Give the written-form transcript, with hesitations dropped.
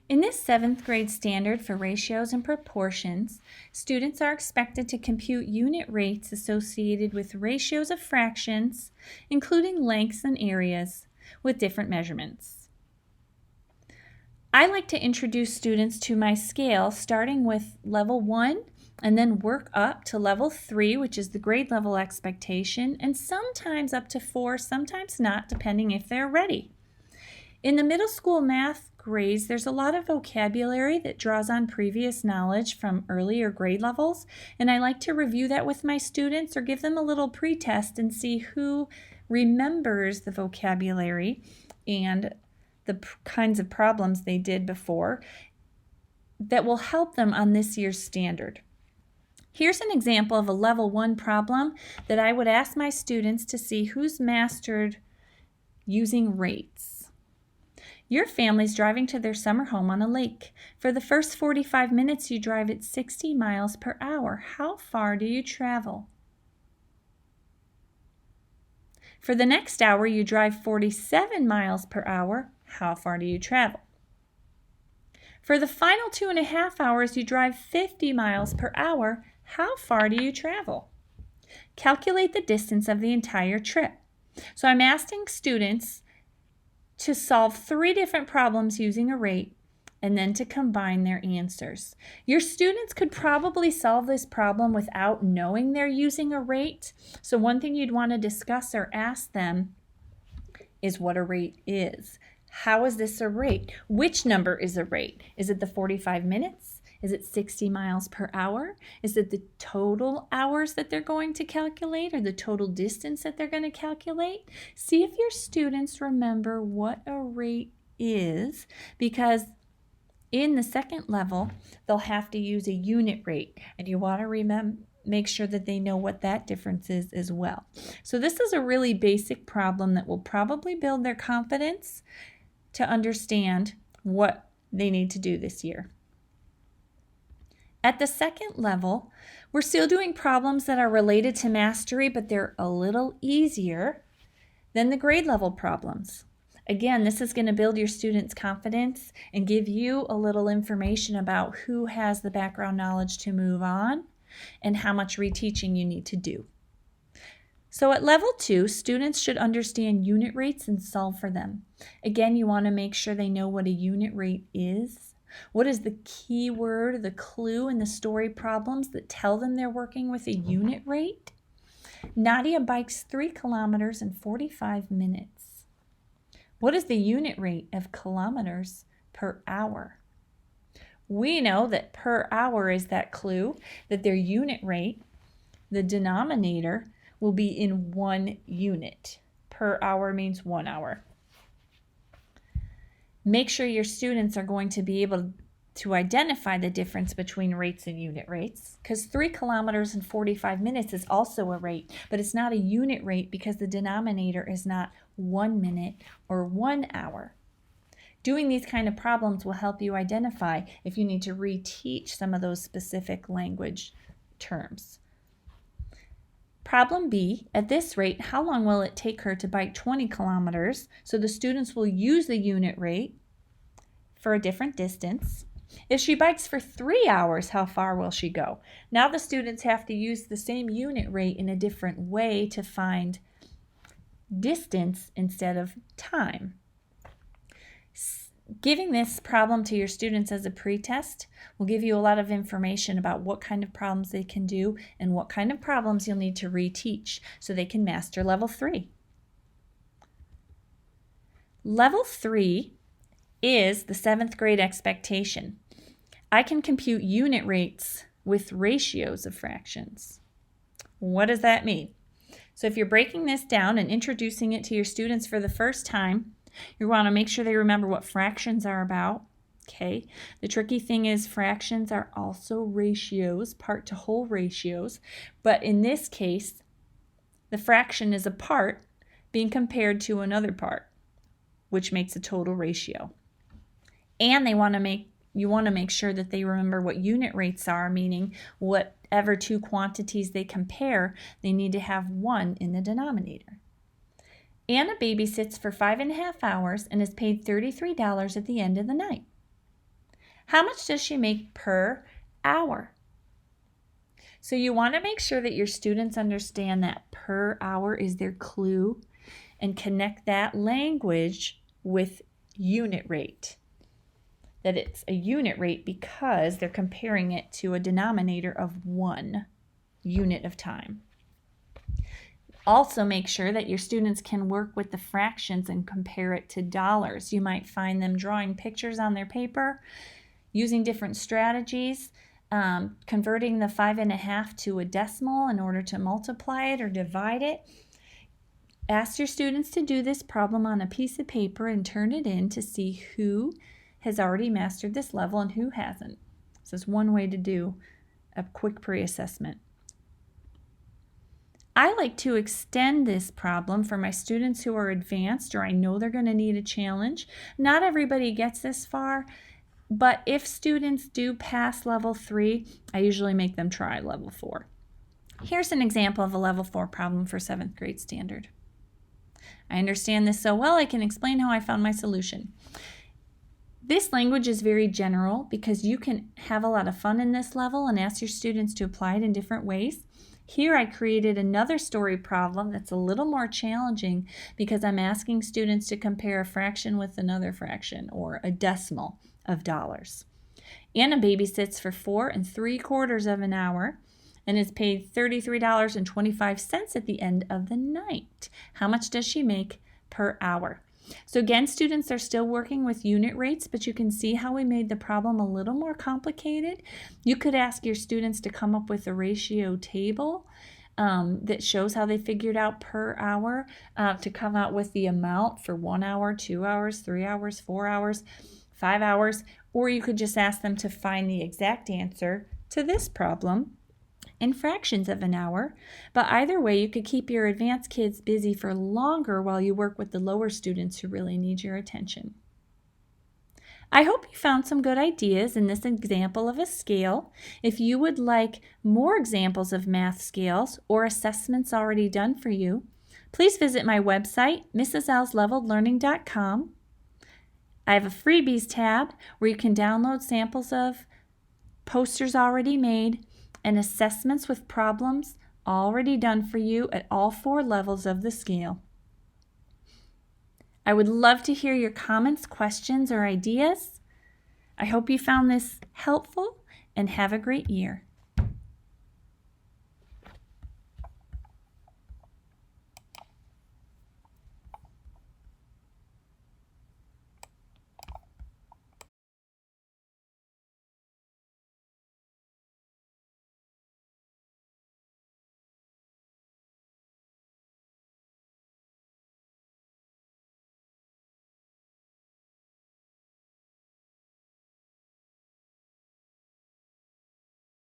In this 7th grade standard for ratios and proportions, students are expected to compute unit rates associated with ratios of fractions, including lengths and areas, with different measurements. I like to introduce students to my scale starting with level 1 and then work up to level 3, which is the grade level expectation, and sometimes up to 4, sometimes not, depending if they're ready. In the middle school math grades, there's a lot of vocabulary that draws on previous knowledge from earlier grade levels, and I like to review that with my students or give them a little pretest and see who remembers the vocabulary and the kinds of problems they did before that will help them on this year's standard. Here's an example of a level 1 problem that I would ask my students to see who's mastered using rates. Your family's driving to their summer home on a lake. For the first 45 minutes, you drive at 60 miles per hour. How far do you travel? For the next hour, you drive 47 miles per hour. How far do you travel? For the final 2.5 hours, you drive 50 miles per hour. How far do you travel? Calculate the distance of the entire trip. So I'm asking students to solve 3 different problems using a rate and then to combine their answers. Your students could probably solve this problem without knowing they're using a rate. So one thing you'd want to discuss or ask them is what a rate is. How is this a rate? Which number is a rate? Is it the 45 minutes? Is it 60 miles per hour? Is it the total hours that they're going to calculate or the total distance that they're going to calculate? See if your students remember what a rate is, because in the 2nd level, they'll have to use a unit rate, and you want to make sure that they know what that difference is as well. So this is a really basic problem that will probably build their confidence to understand what they need to do this year. At the 2nd level, we're still doing problems that are related to mastery, but they're a little easier than the grade level problems. Again, this is going to build your students' confidence and give you a little information about who has the background knowledge to move on and how much reteaching you need to do. So at level 2, students should understand unit rates and solve for them. Again, you want to make sure they know what a unit rate is. What is the key word, the clue in the story problems that tell them they're working with a unit rate? Nadia bikes 3 kilometers in 45 minutes. What is the unit rate of kilometers per hour? We know that per hour is that clue, that their unit rate, the denominator, will be in 1 unit. Per hour means 1 hour. Make sure your students are going to be able to identify the difference between rates and unit rates, because 3 kilometers in 45 minutes is also a rate, but it's not a unit rate because the denominator is not 1 minute or 1 hour. Doing these kind of problems will help you identify if you need to reteach some of those specific language terms. Problem B, at this rate, how long will it take her to bike 20 kilometers? So the students will use the unit rate for a different distance. If she bikes for 3 hours, how far will she go? Now the students have to use the same unit rate in a different way to find distance instead of time. Giving this problem to your students as a pretest will give you a lot of information about what kind of problems they can do and what kind of problems you'll need to reteach so they can master level 3. Level 3 is the 7th grade expectation. I can compute unit rates with ratios of fractions. What does that mean? So if you're breaking this down and introducing it to your students for the first time, you want to make sure they remember what fractions are about. Okay. The tricky thing is fractions are also ratios, part to whole ratios, but in this case, the fraction is a part being compared to another part, which makes a total ratio. And you want to make sure that they remember what unit rates are, meaning whatever 2 quantities they compare, they need to have 1 in the denominator. Anna babysits for 5.5 hours and is paid $33 at the end of the night. How much does she make per hour? So you want to make sure that your students understand that per hour is their clue and connect that language with unit rate. That it's a unit rate because they're comparing it to a denominator of 1 unit of time. Also make sure that your students can work with the fractions and compare it to dollars. You might find them drawing pictures on their paper, using different strategies, converting the 5½ to a decimal in order to multiply it or divide it. Ask your students to do this problem on a piece of paper and turn it in to see who has already mastered this level and who hasn't. This is one way to do a quick pre-assessment. I like to extend this problem for my students who are advanced or I know they're going to need a challenge. Not everybody gets this far, but if students do pass level 3, I usually make them try level 4. Here's an example of a level 4 problem for 7th grade standard. I understand this so well I can explain how I found my solution. This language is very general because you can have a lot of fun in this level and ask your students to apply it in different ways. Here I created another story problem that's a little more challenging because I'm asking students to compare a fraction with another fraction or a decimal of dollars. Anna babysits for 4 3/4 of an hour and is paid $33.25 at the end of the night. How much does she make per hour? So again, students are still working with unit rates, but you can see how we made the problem a little more complicated. You could ask your students to come up with a ratio table that shows how they figured out per hour to come out with the amount for 1 hour, 2 hours, 3 hours, 4 hours, 5 hours, or you could just ask them to find the exact answer to this problem in fractions of an hour. But either way, you could keep your advanced kids busy for longer while you work with the lower students who really need your attention. I hope you found some good ideas in this example of a scale. If you would like more examples of math scales or assessments already done for you, please visit my website, mrslleveledlearning.com. I have a freebies tab where you can download samples of posters already made and assessments with problems already done for you at all 4 levels of the scale. I would love to hear your comments, questions, or ideas. I hope you found this helpful and have a great year.